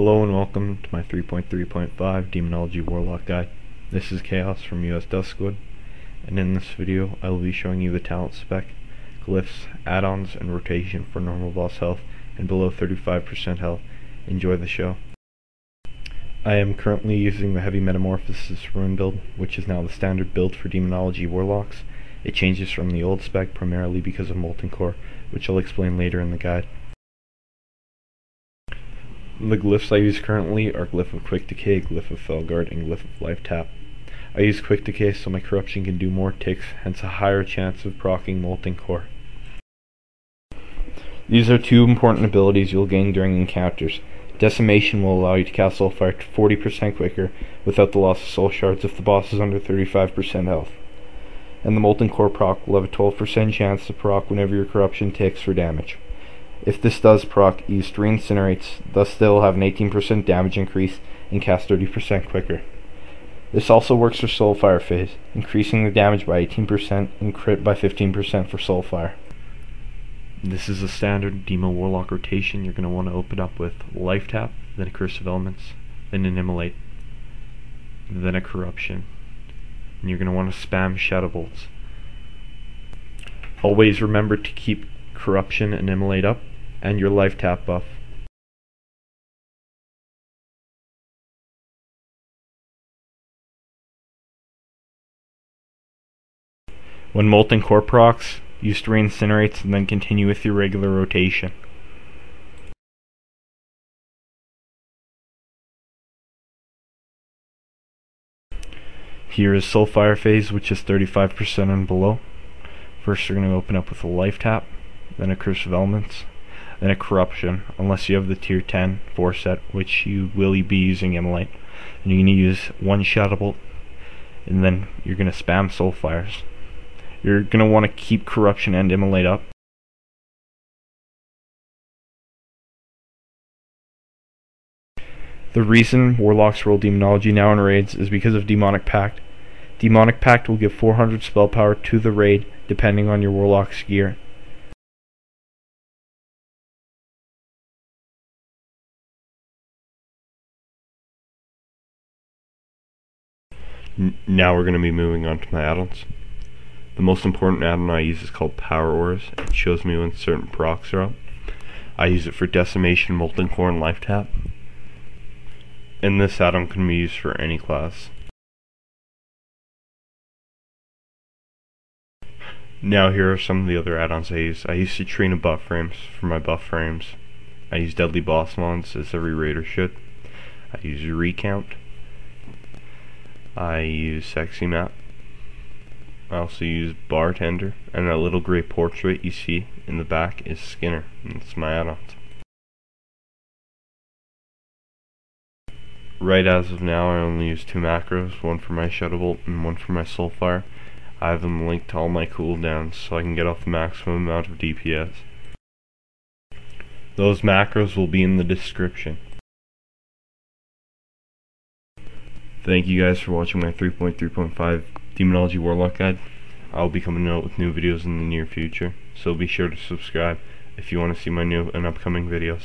Hello and welcome to my 3.3.5 Demonology Warlock guide. This is Chaos from US Duskwood, and in this video I will be showing you the talent spec, glyphs, add-ons, and rotation for normal boss health and below 35% health. Enjoy the show. I am currently using the Heavy Metamorphosis Rune build, which is now the standard build for Demonology Warlocks. It changes from the old spec primarily because of Molten Core, which I'll explain later in the guide. The glyphs I use currently are Glyph of Quick Decay, Glyph of Felguard, and Glyph of Life Tap. I use Quick Decay so my corruption can do more ticks, hence a higher chance of proccing Molten Core. These are two important abilities you'll gain during encounters. Decimation will allow you to cast Soulfire 40% quicker without the loss of soul shards if the boss is under 35% health. And the Molten Core proc will have a 12% chance to proc whenever your corruption ticks for damage. If this does proc, use 3 Incinerates, thus they'll have an 18% damage increase and cast 30% quicker. This also works for Soulfire phase, increasing the damage by 18% and crit by 15% for Soulfire. This is a standard Demo Warlock rotation. You're going to want to open up with Life Tap, then a Curse of Elements, then an Immolate, then a Corruption. And you're going to want to spam Shadow Bolts. Always remember to keep Corruption and Immolate up, and your Life Tap buff. When Molten Core procs, use 3 Incinerates and then continue with your regular rotation. Here is Soulfire phase, which is 35% and below. First you're going to open up with a Life Tap, then a Curse of Elements, then a Corruption, unless you have the tier 10 4 set, which you will be using Immolate. And you're going to use 1 Shadow Bolt, and then you're going to spam Soulfires. You're going to want to keep Corruption and Immolate up. The reason Warlocks roll Demonology now in raids is because of Demonic Pact. Demonic Pact will give 400 spell power to the raid, depending on your Warlock's gear. Now we're going to be moving on to my add-ons. The most important add-on I use is called Power Auras. It shows me when certain procs are up. I use it for Decimation, Molten Core, and Life Tap. And this add-on can be used for any class. Now here are some of the other add-ons I use. I use Citrina buff frames for my buff frames. I use Deadly Boss Mons, as every raider should. I use Recount. I use Sexy Map. I also use Bartender, and that little grey portrait you see in the back is Skinner, and it's my add-ons. Right as of now I only use 2 macros, one for my Shadow Bolt and one for my Soulfire. I have them linked to all my cooldowns so I can get off the maximum amount of DPS. Those macros will be in the description. Thank you guys for watching my 3.3.5 Demonology Warlock guide. I'll be coming out with new videos in the near future, so be sure to subscribe if you want to see my new and upcoming videos.